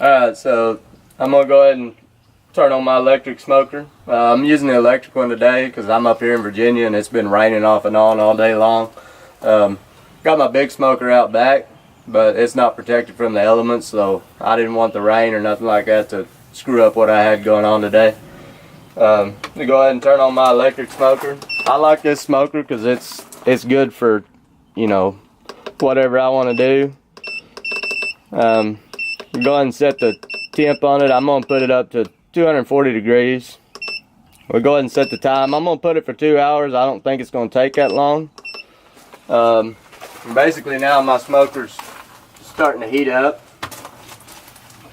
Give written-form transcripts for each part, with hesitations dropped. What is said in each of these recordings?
Alright, so I'm going to go ahead and turn on my electric smoker. I'm using the electric one today because I'm up here in Virginia and it's been raining off and on all day long. Got my big smoker out back, but it's not protected from the elements, so I didn't want the rain or nothing like that to screw up what I had going on today. To go ahead and turn on my electric smoker. I like this smoker because it's good for, you know, whatever I want to do. Go ahead and set the temp on it. I'm going to put it up to 240 degrees. We'll go ahead and set the time. I'm going to put it for 2 hours. I don't think it's going to take that long. Basically now my smoker's starting to heat up.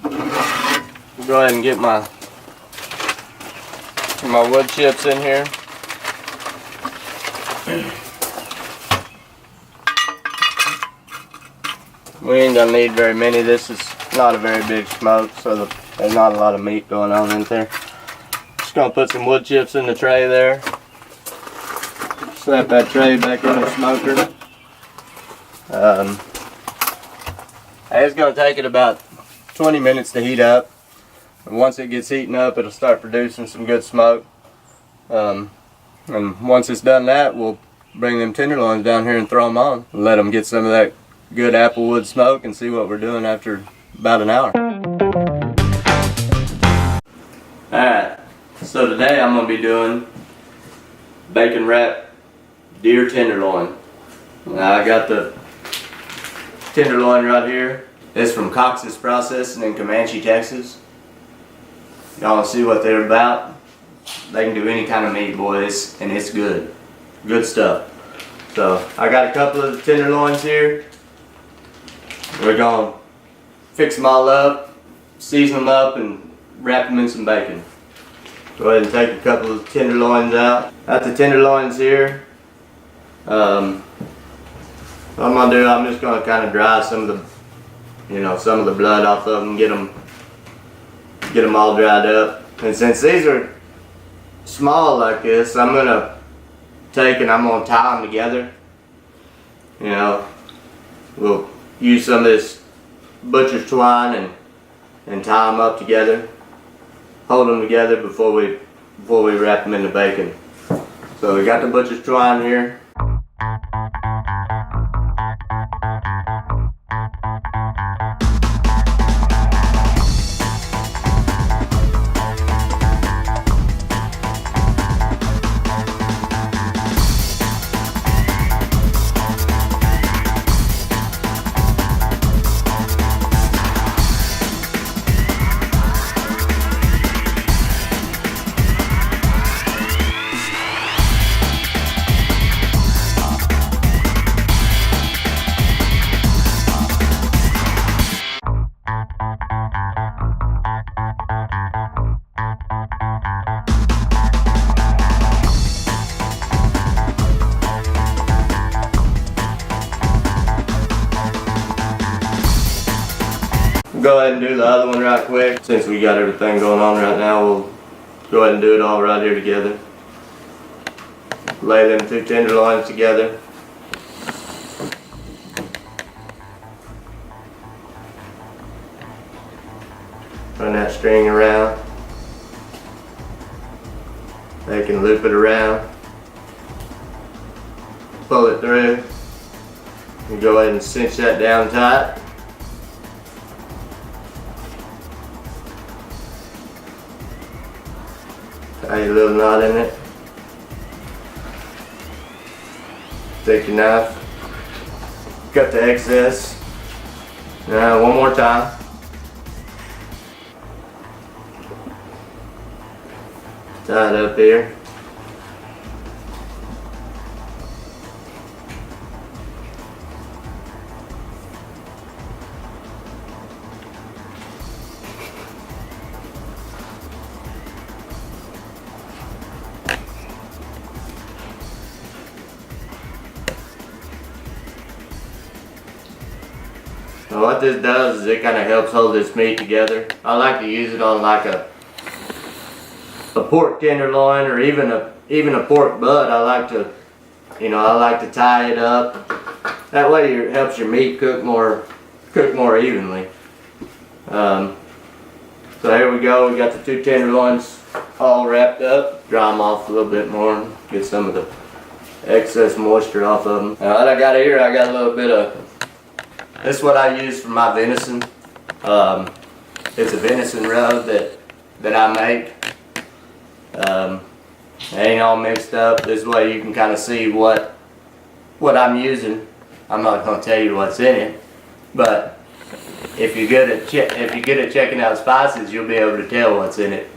We'll go ahead and get my wood chips in here. We ain't gonna need very many. This is not a very big smoke, so there's not a lot of meat going on in there. Just gonna put some wood chips in the tray there. Slap that tray back in the smoker. It's gonna take it about 20 minutes to heat up. And once it gets heating up, it'll start producing some good smoke. And once it's done that, we'll bring them tenderloins down here and throw them on. Let them get some of that good applewood smoke and see what we're doing after about an hour. Alright, so today I'm going to be doing bacon wrapped deer tenderloin. Now I got the tenderloin right here. It's from Cox's Processing in Comanche, Texas. Y'all want to see what they're about? They can do any kind of meat, boys, and it's good. Good stuff. So I got a couple of tenderloins here. We're going to fix them all up, season them up, and wrap them in some bacon. Go ahead and take a couple of tenderloins out. Got the tenderloins here. What I'm going to do, I'm just going to kind of dry some of the blood off of them, get them all dried up. And since these are small like this, I'm going to take and I'm going to tie them together. You know, we'll use some of this butcher's twine and tie them up together, hold them together before we wrap them in the bacon. So we got the butcher's twine here. Go ahead and do the other one right quick. Since we got everything going on right now, we'll go ahead and do it all right here together. Lay them two tenderloins together. Run that string around. They can loop it around. Pull it through. And go ahead and cinch that down tight. Tie a little knot in it. Take your knife, cut the excess. Now one more time. Tie it up here. Now what this does is it kind of helps hold this meat together. I like to use it on like a pork tenderloin or even a pork butt. I like to tie it up. That way it helps your meat cook more evenly. So here we go, we got the 2 tenderloins all wrapped up. Dry them off a little bit more, get some of the excess moisture off of them. Now what I got here, I got a little bit of, this is what I use for my venison. It's a venison rub that I make. It ain't all mixed up. This way you can kind of see what I'm using. I'm not going to tell you what's in it, but if you're good at checking out spices, you'll be able to tell what's in it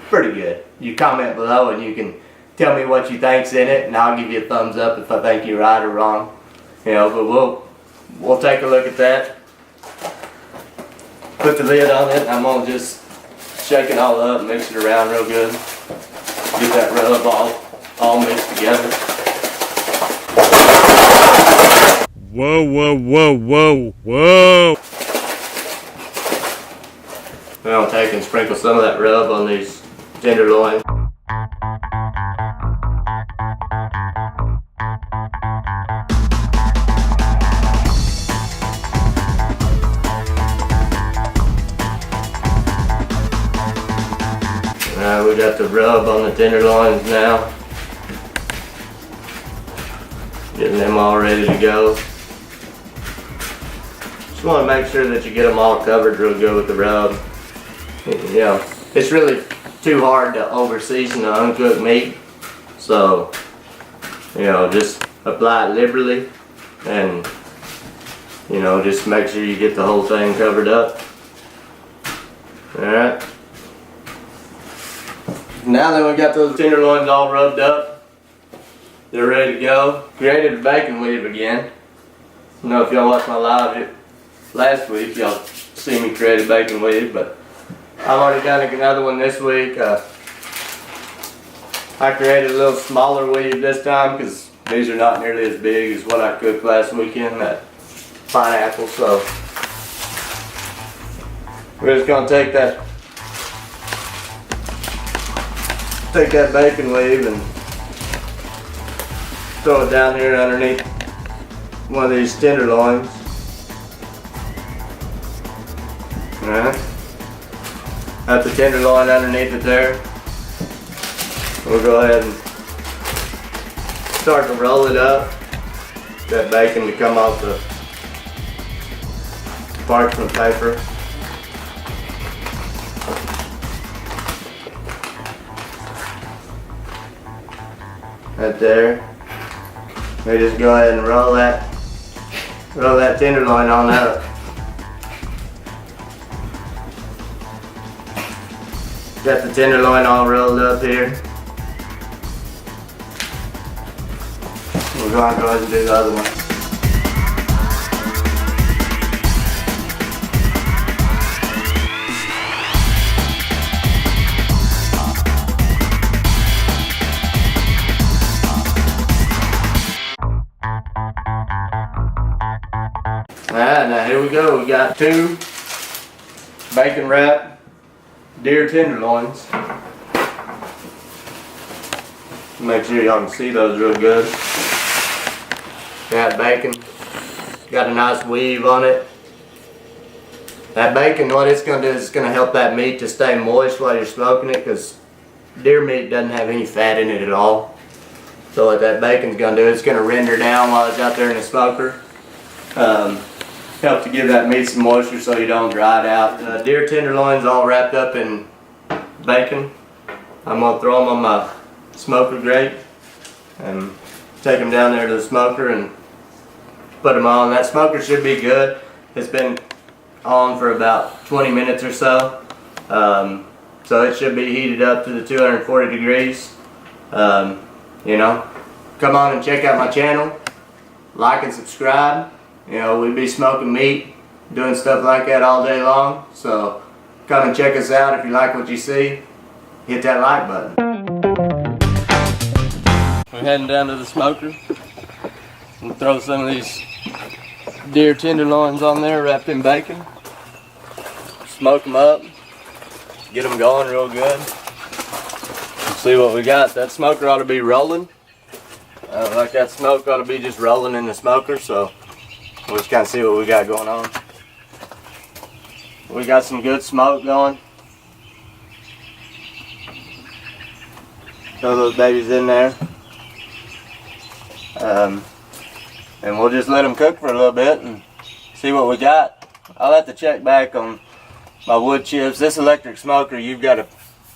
pretty good. You comment below and you can tell me what you think's in it, and I'll give you a thumbs up if I think you're right or wrong. You know, but we'll take a look at that. Put the lid on it, and I'm gonna just shake it all up, mix it around real good. Get that rub all mixed together. Whoa, whoa, whoa, whoa, whoa. We're gonna take and sprinkle some of that rub on these tenderloins. Alright, we got the rub on the tenderloins now. Getting them all ready to go. Just want to make sure that you get them all covered real good with the rub. You know, it's really too hard to over season an uncooked meat. So, you know, just apply it liberally and, you know, just make sure you get the whole thing covered up. Alright. Now that we got those tenderloins all rubbed up, they're ready to go. Created a bacon weave again. I don't know if y'all watched my live last week, y'all see me create a bacon weave, but I've already done another one this week. I created a little smaller weave this time because these are not nearly as big as what I cooked last weekend, that pineapple. So we're just going to take that bacon weave and throw it down here underneath one of these tenderloins. Alright. Got the tenderloin underneath it there. We'll go ahead and start to roll it up. That bacon to come off the parchment paper. Right there. We just go ahead and roll that tenderloin on up. Got the tenderloin all rolled up here. We're going to go ahead and do the other one. Alright, now here we go. We got 2 bacon wrapped deer tenderloins. Make sure y'all can see those real good. Got bacon. Got a nice weave on it. That bacon, what it's going to do is it's going to help that meat to stay moist while you're smoking it, because deer meat doesn't have any fat in it at all. So what that bacon's going to do, it's going to render down while it's out there in the smoker. Help to give that meat some moisture so you don't dry it out. Deer tenderloins all wrapped up in bacon. I'm going to throw them on my smoker grate and take them down there to the smoker and put them on. That smoker should be good. It's been on for about 20 minutes or so. So it should be heated up to the 240 degrees. You know, come on and check out my channel. Like and subscribe. You know, we be smoking meat, doing stuff like that all day long. So come and check us out. If you like what you see, hit that like button. We're heading down to the smoker and throw some of these deer tenderloins on there wrapped in bacon. Smoke them up, get them going real good. See what we got. That smoker ought to be rolling. Like that smoke ought to be just rolling in the smoker, so we'll just kind of see what we got going on. We got some good smoke going. Throw those babies in there. And we'll just let them cook for a little bit and see what we got. I'll have to check back on my wood chips. This electric smoker, you've got to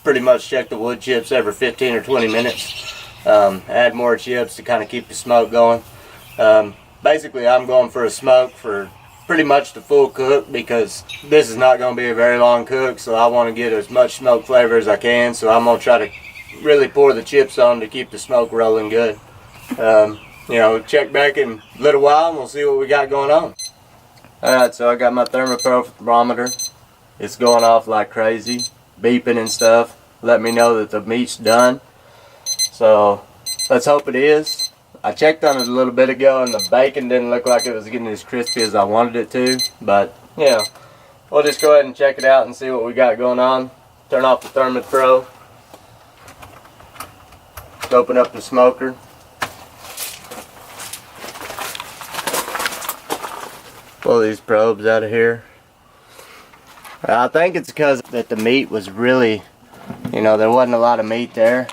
pretty much check the wood chips every 15 or 20 minutes. Add more chips to kind of keep the smoke going. Basically, I'm going for a smoke for pretty much the full cook because this is not going to be a very long cook, so I want to get as much smoke flavor as I can, so I'm going to try to really pour the chips on to keep the smoke rolling good. You know, check back in a little while and we'll see what we got going on. Alright, so I got my thermometer. It's going off like crazy, beeping and stuff. Let me know that the meat's done. So let's hope it is. I checked on it a little bit ago and the bacon didn't look like it was getting as crispy as I wanted it to. But, you know, we'll just go ahead and check it out and see what we got going on. Turn off the Thermopro. Open up the smoker. Pull these probes out of here. I think it's because that the meat was really, you know, there wasn't a lot of meat there.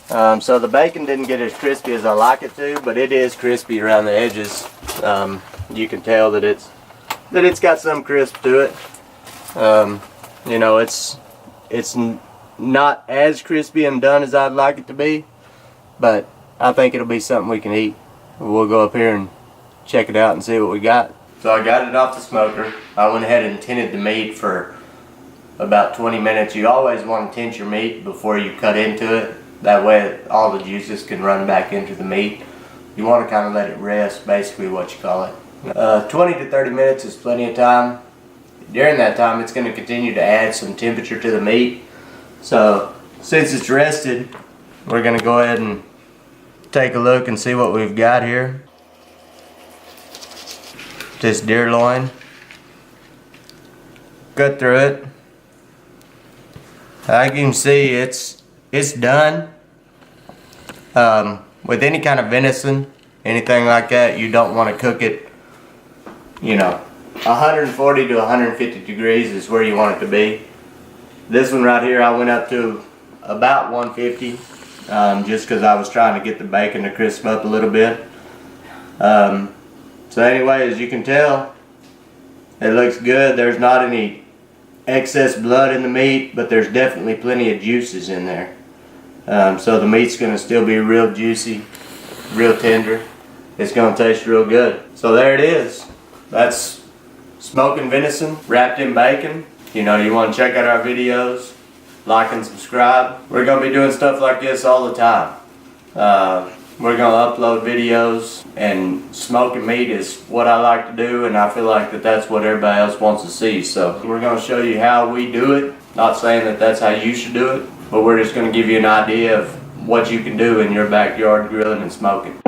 So the bacon didn't get as crispy as I like it to, but it is crispy around the edges. You can tell that it's got some crisp to it. You know, it's not as crispy and done as I'd like it to be, but I think it'll be something we can eat. We'll go up here and check it out and see what we got. So I got it off the smoker. I went ahead and tinted the meat for about 20 minutes. You always want to tint your meat before you cut into it. That way all the juices can run back into the meat. You want to kind of let it rest, basically what you call it. 20 to 30 minutes is plenty of time. During that time it's going to continue to add some temperature to the meat. So since it's rested, we're going to go ahead and take a look and see what we've got here. This deer loin. Cut through it. Like you can see, it's done. With any kind of venison, anything like that, you don't want to cook it, you know, 140 to 150 degrees is where you want it to be. This one right here, I went up to about 150, just because I was trying to get the bacon to crisp up a little bit. So anyway, as you can tell, it looks good. There's not any excess blood in the meat, but there's definitely plenty of juices in there. So the meat's going to still be real juicy, real tender. It's going to taste real good. So there it is. That's smoking venison wrapped in bacon. You know, you want to check out our videos, like and subscribe. We're going to be doing stuff like this all the time. We're going to upload videos, and smoking meat is what I like to do, and I feel like that's what everybody else wants to see. So we're going to show you how we do it. Not saying that that's how you should do it, but we're just going to give you an idea of what you can do in your backyard grilling and smoking.